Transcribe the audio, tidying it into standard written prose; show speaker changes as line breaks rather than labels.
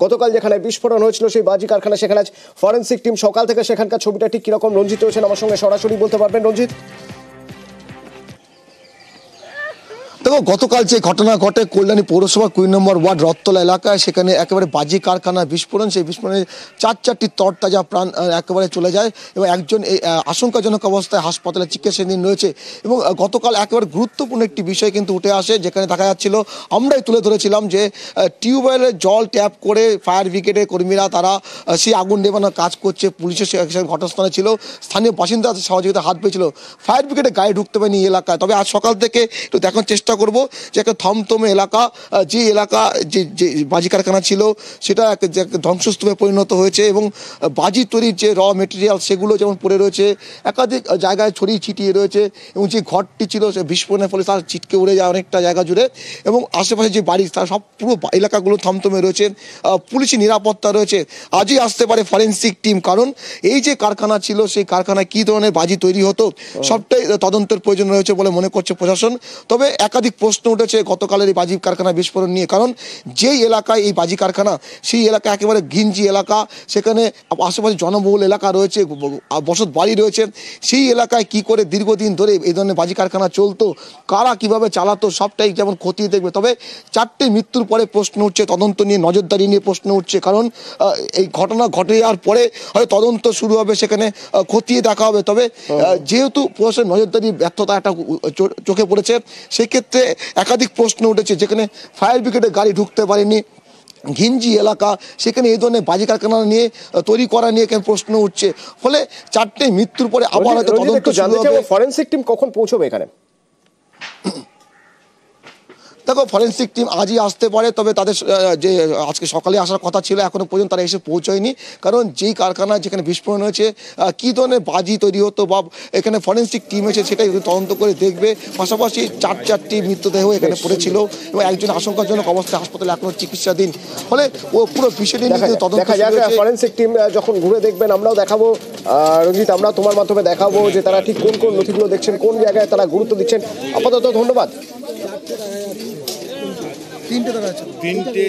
গতকাল যেখানে বিস্ফোরণ হয়েছিল সেই বাজি কারখানা, সেখানে আজ ফরেন্সিক টিম সকাল থেকে সেখানকার ছবিটা ঠিক কিরকম রঞ্জিত হয়েছেন আমার সঙ্গে সরাসরি বলতে পারবেন রঞ্জিত?
দেখো, গতকাল যে ঘটনা ঘটে কল্যাণী পৌরসভা ২ নম্বর ওয়ার্ড রথতলা এলাকায়, সেখানে একেবারে বাজি কারখানা বিস্ফোরণ, সেই বিস্ফোরণে চারটি তরতাজা প্রাণ একেবারে চলে যায় এবং একজন এই আশঙ্কাজনক অবস্থায় হাসপাতালে চিকিৎসাধীন রয়েছে। এবং গতকাল একেবারে গুরুত্বপূর্ণ একটি বিষয় কিন্তু উঠে আসে, যেখানে দেখা যাচ্ছিল, আমরাই তুলে ধরেছিলাম যে টিউবওয়েলের জল ট্যাপ করে ফায়ার ব্রিগেডের কর্মীরা তারা সেই আগুন নেভানোর কাজ করছে। পুলিশের ঘটনাস্থলে ছিল, স্থানীয় বাসিন্দা সহযোগিতা হাত পেয়েছিল, ফায়ার ব্রিগেডের গাড়ি ঢুকতে পারেনি এই এলাকায়। তবে আজ সকাল থেকে একটু দেখার চেষ্টা করব যে একটা থমথমে এলাকা, যে এলাকা যে বাজি কারখানা ছিল সেটা ধ্বংসস্তূপে পরিণত হয়েছে এবং বাজি তৈরির যে র মেটেরিয়াল সেগুলো যেমন পড়ে রয়েছে, একাধিক জায়গায় ছড়িয়ে ছিটিয়ে রয়েছে এবং যে ঘরটি ছিল সে বিস্ফোরণের ফলে তার ছিটকে উড়ে যায় অনেকটা জায়গা জুড়ে এবং আশেপাশে যে বাড়ি তার সব পুরো এলাকাগুলো থমথমে রয়েছে, পুলিশি নিরাপত্তা রয়েছে। আজই আসতে পারে ফরেন্সিক টিম, কারণ এই যে কারখানা ছিল সেই কারখানায় কী ধরনের বাজি তৈরি হতো সবটাই তদন্তের প্রয়োজন রয়েছে বলে মনে করছে প্রশাসন। তবে একাধিক প্রশ্ন উঠেছে গতকালের এই বাজি কারখানা বিস্ফোরণ নিয়ে, কারণ যেই এলাকায় এই বাজি কারখানা সেই এলাকা একেবারে ঘিঞ্জি এলাকা, সেখানে আশেপাশে জনবহুল এলাকা রয়েছে, বসত বাড়ি রয়েছে। সেই এলাকায় কি করে দীর্ঘদিন ধরে এই ধরনের বাজি কারখানা চলতো, কারা কিভাবে চালাতো, সবটাই যেমন খতিয়ে দেখবে। তবে 4টে মৃত্যুর পরে প্রশ্ন উঠছে, তদন্ত নিয়ে নজরদারি নিয়ে প্রশ্ন উঠছে, কারণ এই ঘটনা ঘটে যাওয়ার পরে হয়তো তদন্ত শুরু হবে, সেখানে খতিয়ে দেখা হবে। তবে যেহেতু প্রশাসনের নজরদারি ব্যর্থতা একটা চোখে পড়েছে, সেক্ষেত্রে একাধিক প্রশ্ন উঠেছে, যেখানে ফায়ার ব্রিগেডের গাড়ি ঢুকতে পারেনি, ঘিঞ্জি এলাকা, সেখানে এই ধরনের বাজি কারখানা নিয়ে তৈরি করা নিয়ে কেন প্রশ্ন উঠছে। ফলে 4টে মৃত্যুর পরে আবার হয়তো তদন্ত শুরু হবে।
ফরেনসিক টিম কখন পৌঁছবে এখানে?
দেখো, ফরেন্সিক টিম আজই আসতে পারে, তবে তাদের যে আজকে সকালে আসার কথা ছিল এখনো পর্যন্ত তারা এসে পৌঁছয়নি, কারণ যেই কারখানা যেখানে বিস্ফোরণ হয়েছে কী ধরনের বাজি তৈরি হতো বা এখানে ফরেন্সিক টিম এসে সেটাই তদন্ত করে দেখবে। পাশাপাশি চারটি মৃতদেহ এখানে পড়েছিল এবং একজন আশঙ্কাজনক অবস্থায় হাসপাতালে এখনো চিকিৎসাধীন। ফলে ও পুরো বিষয়টি নিয়ে তদন্ত।
ফরেন্সিক টিম যখন ঘুরে দেখবেন আমরাও দেখাবো রঞ্জিত, আমরা তোমার মাধ্যমে দেখাবো যে তারা ঠিক কোন কোন নথিগুলো দেখছেন, কোন জায়গায় তারা গুরুত্ব দিচ্ছেন। আপাতত ধন্যবাদ।
3টে